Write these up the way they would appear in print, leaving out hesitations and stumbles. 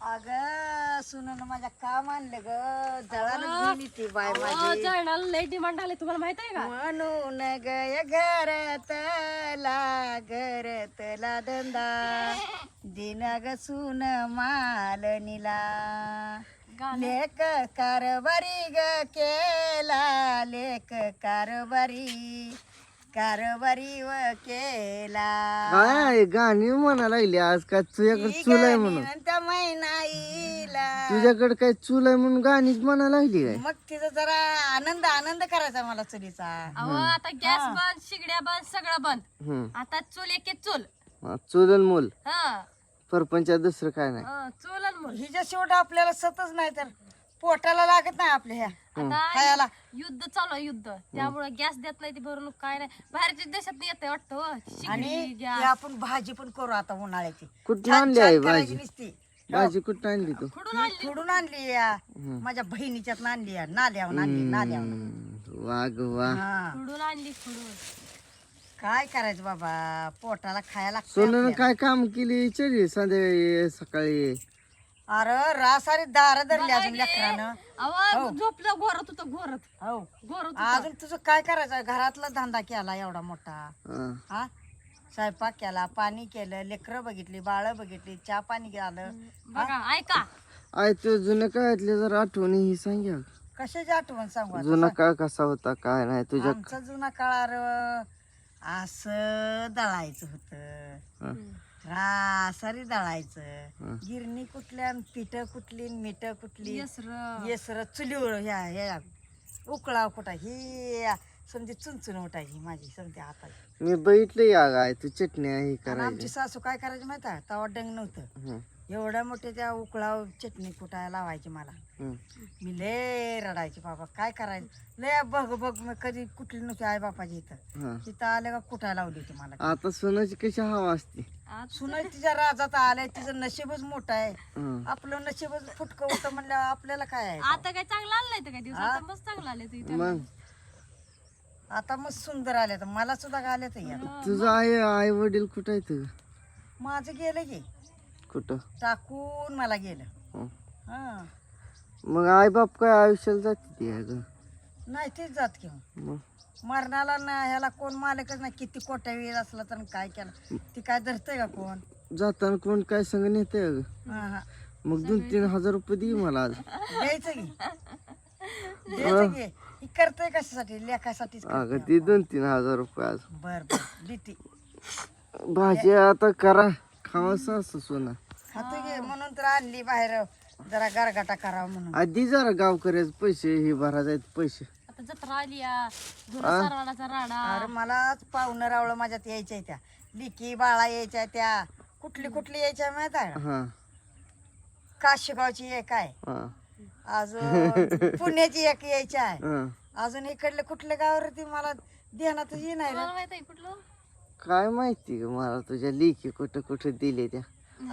अगं सुनन माझ्या काम आणलं ग जळाला गेली ती बाय माझी जळणाला लय डिमांड आले तुम्हाला माहित आहे का? म्हणून गय घरतला धंदा दिन ग सुन मालनीला लेक कारभारी ग केला लेक कारभारी व केला काय गाणी म्हणा लागली आज काय तुझ्याकडे चूल आहे म्हणून त्या महिनाईला तुझ्याकडे काय चूल आहे म्हणून गाणीच म्हणा लागली काय मग तिचा जरा आनंद करायचा मला चुलीचा अहो आता गॅस बंद शिगड्या बंद सगळं बंद. हम्म. आता चूल एक चूल. चूल आणि मूल हा परपंचात दुसरं काय नाही चूल आणि मूल. हिच्या शेवट आपल्याला सतच नाही तर पोटाला लागत नाही आपल्या ह्या आता खायला युद्ध चालू आहे युद्ध त्यामुळे गॅस देत नाही ती भरून काय नाही बाहेरच्या देशात येते वाटतं आणि शिगडी हे गॅस आपण भाजी पण करू आता उन्हाळ्याची कुठून छान आणली आहे छान करायची भाजी नुसती भाजी कुठून आणली तू खुडून आणली. खुडून आणली या माझ्या बहिणीच्यात आणली या नाल्यावर आणली नाल्यावर वाघ वा हा खुडून आणली खुडून. काय करायचं बाबा पोटाला खायला लागतं सोनं आपल्या. काय काम केली विचारली संध्याकाळी सकाळी अरे रासारी दार धरली अजून लेकरानं अहो झोपलं घोरत होतं घोरत हो घोरत अजून तुझं काय करायचं घरातला धंदा केला एवढा मोठा हा. हा स्वयंपाक केला पाणी केलं लेकरं बघितली बाळ बघितली चहा पाणी केलं बघा ऐका आय तू जुन्या काळातल्या जर आठवणी ही सांग्या कशाची आठवण सांगू आता? जुना काळ कसा होता काय नाही तुझ्या आमचा जुना काळ असं दळायचं होत हा. रासारी दळायचं गिरणी कुठल्या पीठ कुठली मीठ कुठली येसर येसर चुलीवर ह्या उकळाव कुठा ही समजे चुनचुन उठा ही माझी समजे हाताची मी बघितलं या गाय तू चटणी आहे ही आणि करायची आमची सासू काय करायची माहिती आहे तवा डंग नव्हतं हम्म. एवढ्या मोठ्या त्या उकळाव चटणी कुटायला लावायची मला हम्म. मी लय रडायची बाबा काय करायचं लय बघ मी कधी कुठली नव्हती आई बापाची इथं हा. तिथं आले का कुटायला लावली होती मला आता सोनाची कशी हवा असते सुनाय तिच्या राजात आलंय तिचं नशीबच मोठं आहे हा. आपलं नशीबच फुटकं होतं म्हणल्यावर आपल्याला काय आहे आता काय चांगलं आलं नाही तर काय दिवस आता मस्त चांगलं आले तुझी मग आता मग सुंदर आले तर मला सुद्धा आले तर या तुझं आई वडील कुठं आहेत माझं गेलं की कुठं टाकून मला गेलं हं. हा मग आई बाप काय आयुष्याला जाते ती अगं नाही तेच जात किंवा मग मरणाला ना ह्याला कोण मालकच नाही किती कोट्या वेळ असला तर काय केलं ती काय धरतंय का कोण जाताना कोण काय संग नेते अगं हा हा मग 2-3 हजार रुपये दे मला आज द्यायचं की द्यायचं की ही करतोय कशासाठी लेखासाठीच अगं ती 2-3 हजार रुपये आज बर बर देते भाजी आता करा खावा सासू सोना खातो की म्हणून तर आणली बाहेर जरा गरगाटा करावा म्हणून आधी जरा गावकऱ्याचे पैसे हे भरायचे पैसे आता जत्रा आली सारवाडाचा राडा अरे मलाच पाहुणं रावळं माझ्यात यायच्या त्या लिकी बाळा यायच्या त्या कुठली यायच्या माहित आहे का? हा काशीगावची एक आहे हा अजून पुण्याची एक यायची आहे हा. अजून इकडले कुठल्या गावावरती मला ध्यानातच ये नाही रे. तुम्हाला माहित आहे कुठलं काय माहिती ग मला तुझ्या लेखी कुठं कुठं दिले त्या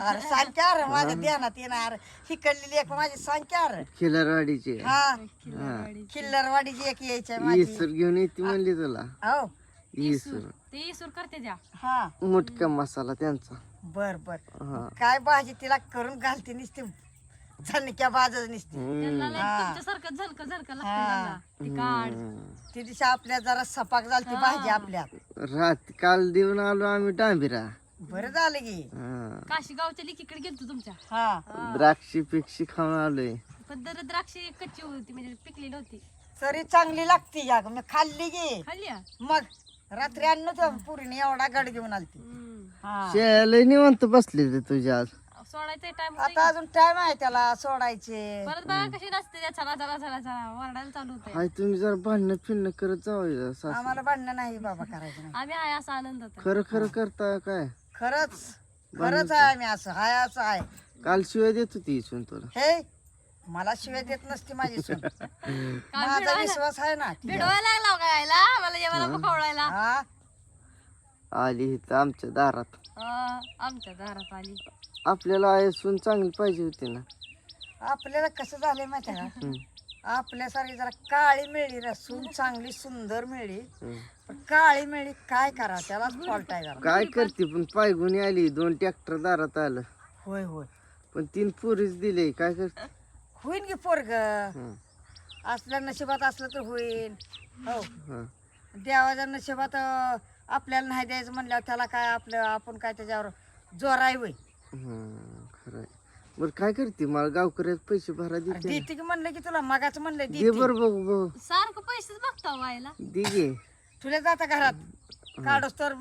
अरे सांगत्या रे माझ्या ध्यानात येणार इकडली लेख माझी सांगत्या रे खिलारवाडीची हा हा खिल्लरवाडीची एक यायची आहे माझी इसर घेऊन येते म्हणली तुला हो इसर ते इसूर करते द्या हा मुटका मसाला त्यांचा बर बर हा काय भाजी तिला करून घालते नुसती झणक्या बाजच नुसती त्यांना लय तुमच्यासारखं झणक लागतं त्यांना तिकाड ती दिवशी आपल्या जरा सपाक झालती भाजी आपल्या रात काल देऊन आलो आम्ही डांबिरा बरं झालं की हा. काशीगावच्या लिकीकडे गेलतो तुमच्या हा द्राक्षी पिक्षी खाऊन आलोय पण द्राक्षी कच्ची होती म्हणजे पिकली नव्हती तरी चांगली लागती या मी खाल्ली गे खाल्ली हा? मग रात्री अन्न तर पुरीने एवढा गड घेऊन आलती हा. शेळ्याला निवंत बसले ते तुझ्या आज सोडायचा टाइम आता अजून टाइम आहे त्याला सोडायचे परत बघा कशी नसते त्या चला चला चला चला वरडायला चालू होतंय हाय तुम्ही जरा भांडणं फिरणं करत जाऊ सासू आम्हाला भांडणं नाही बाबा करायचं नाही आम्ही आहे असा आनंद होता खरं खरं करता काय खरंच आहे आम्ही असं हाय असं आहे काल शिवाय देत होती इथून तुला हे मला शिवाय देत नसती माझी सून माझा विश्वास आहे ना तिच्यावर. भिडवायला लागला का यायला मला जेवायला पकवडायला हा आली इथं आमच्या दारात आमच्या दारात आली आपल्याला आहे सून चांगली पाहिजे होती ना आपल्याला कसं झालंय माहिती आहे का हम्म. आपल्यासारखी जरा काळी मिळली रे सून चांगली सुंदर मिळली हम्म. पण काळी मिळली काय करा त्यालाच फॉल्ट आहे जरा काय करते पण पायगुणी आली 2 ट्रॅक्टर दारात आलं होय होय पण 3 पोरीच दिले काय कर होईन की पोरग हं, असलं नशिबात असलं तर होईल हो हं. देवाच्या नशिबात आपल्याला नाही द्यायचं म्हणल्यावर त्याला काय आपलं आपण काय त्याच्यावर जोर आहे वय खरं आहे. बरं काय करते मला गावकऱ्यात पैसे भरा देते ना? देते की म्हणलं की तुला मगाच म्हणलं दे देते बरं बघू बघू सारखं पैसेच बघता व्हायला. दे गे तुला जाता घरात काढूस तर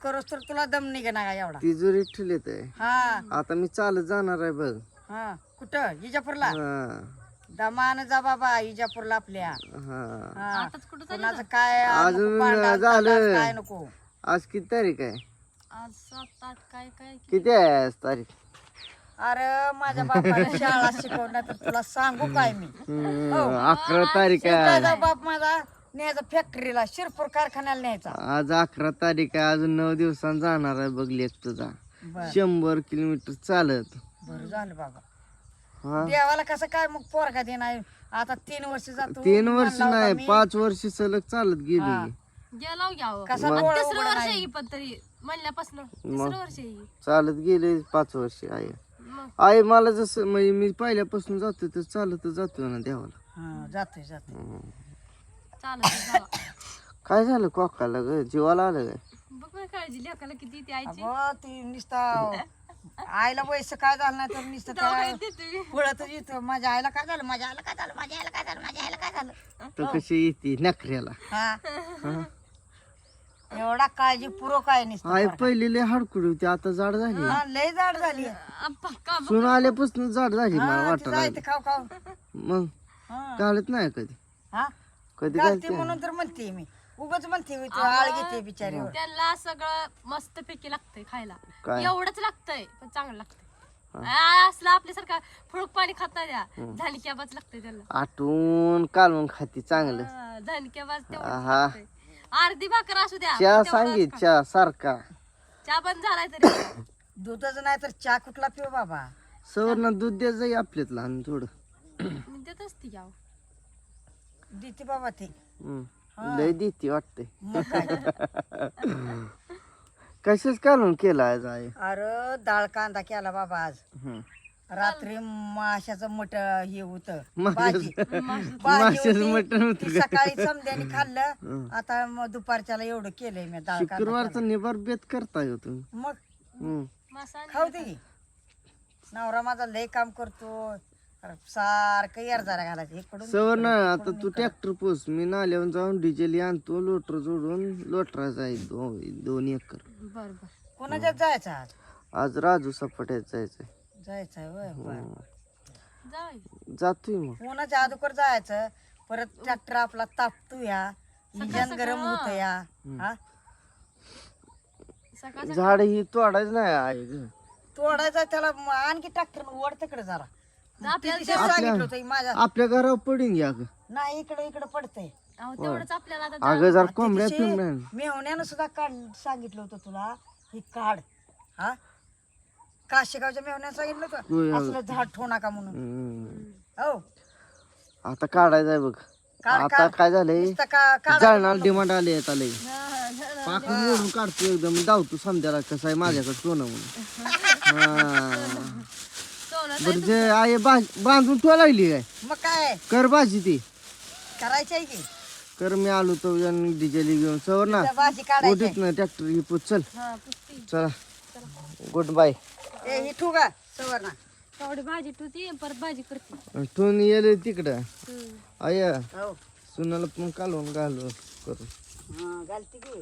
करोस तर तुला दम निघे ना एवढा तिजोरी ठेवलेत आहे हा आता मी चालत जाणार आहे बघ हा कुठं इजापूरला हा दमान जा बाबा इजापूरला आपल्या हा हा आताच कुठं चालली कोणाचं काय अजून नको पांडा, झालं. तंडास काय नको आज किती तारीख आहे आज 7-8 काय काय किती आहे आज तारीख अरे माझ्या बापाला शाळा शिकवणार तर तुला सांगू काय मी 11 तारीख आहे शिकायचा बाप माझा न्यायचा फॅक्टरीला शिरपूर कारखान्याला न्यायचा आज 11 तारीख आहे अजून 9 दिवसांनी जाणार आहे बघ लेक तुझा बर 100 किलोमीटर चालत बरं झालं बाबा हा देवाला कसं काय मग पोरगा देणार आता 3 वर्ष जातो 3 वर्ष म्हणला होता नाही मी. 5 वर्ष सलग चालत हा. गेली गेलाव घ्यावं. कसा मग- डोळा तिसरं उघडा वर्ष नाही. येई पण तरी म्हणल्यापासून तिसरं वर्ष येई चालत गेले 5 वर्ष आहे मग आई मला जसं म्हणजे मी पहिल्यापासून जातो तर चालत जातो ना देवाला हा जातोय जातोय चालत जावा. काय झालं कोकाला ग जीवाला आलं काय बघ ना काळजी लेकाला किती ती आईची अगं ती नुसता आईला वयस काय झालं नाही तर नुसतं काय देते. पुढतच येतो माझ्या आईला काय झालं माझ्या आईला काय झालं माझ्या आईला काय झालं माझ्या आईला काय झालं तर कशी येते नखऱ्याला हा एवढा काळजीपूर्वक आहे नुसतं आई पोरगा. पहिली लय हाडकुडी होती आता जाड झाली हा, लय जाड झाली आप्पा का बघ. सून आल्यापासून जाड झाली मला हा, वाटत तिचं आहे ते खाऊ खाऊ मग हा. घालत नाही कधी हा कधी घालते घालते म्हणून तर म्हणते मी उगाच म्हणते मी, तू आळ घेते बिचारीवर त्यांना सगळं मस्त पैकी लागतंय खायला काय? एवढंच लागतंय पण चांगलं लागतंय असलं आपल्यासारखा फळूक पाणी खात नाही द्या झणक्याबाज लागतंय त्यांना आटून कालवून खाती चांगलं झणक्याबाज तेवढं आहा. लागतंय. अर्धी भाकर असू द्या चहा तेवढंच सांगित खा. चहा सारखा चहा बंद झालाय तरी दुधाचं नाही तर चहा कुठला पिऊ बाबा सवरना दूध द्या जाई आपल्यात लहान थोडं मी देत असते घ्यावं. देते बाबा ते लय देते वाटते मग काय कशाच कालून केला आज आई अरे डाळ कांदा केला बाबा आज हम्म. रात्री माशाचं मट हे होत माशाचं- भाजी माशाचं मटण होती. होतं ती का? सकाळी समद्याने खाल्लं आता मग दुपारच्याला एवढं केलंय मी डाळ कांदा शुक्रवारचा निबार बेत करताय हो तुम्ही केला. मग हम्म. मासा आणि खाऊ दे की. नवरा माझा लय काम करतो सारखं यारजारा घालायचं इकडून सवर ना तिकडून, आता इकडून तू इकडून. ट्रॅक्टर पोस मी नाल्यावर जाऊन डिझेल आणतो लोटर जोडून लोटरा जाईल 2 एकर बर बर कोणाच्यात जायचं आज आज राजू सपाट्यात जायचंय जायचंय होय बरं. जाऊ जातोय मग कोणाच्या अगोदर जायचं परत ट्रॅक्टर आपला तापतो या इंजन गरम होत या हा सकाळ झाड ही तोडायच नाही आहे ग. तोडायचा त्याला आणखी ट्रॅक्टर ओढ तिकडे जरा आपल्याला तिथे सांगितलं होतं माझ्या आपल्या घरावर पडीन घ्या ग नाही इकडे इकडे पडतंय अहो, तेवढंच आपल्याला आता अगं जर कोंबड्या फिंबड्या मेहण्यानं सुद्धा काढ सांगितलं होतं तुला ही काढ हा काशेगावच्या मेहण्यानं सांगितलं होय, होतं अगं. असलं झाड ठेवू नका म्हणून हम्म. हो आता काढायचंय बघ काढ, आता काढ. काय झालंय नुसतं काढा जळणार डिमांड आले आता लय पाकून ओढून काढतो एकदम धावतो समजायला कसं आहे माझ्याकडे सोनं म्हणून हा. सोनं बरं जे आहे बांधून ठेवा लागली काय मग काय कर भाजी ती करायची आहे की कर मी आलो तो डिझेल घेऊन सवर ना त्या भाजी काढायची पोटीत ना ट्रॅक्टर ही पोच चल हा पुसती चला गुड बाय ए ही ठू का सवर्ण तेवढी भाजी ठेवती परत भाजी करते ठेवून येले तिकडं आय हो सुनाला पण कालवून घालू करू हा घालते की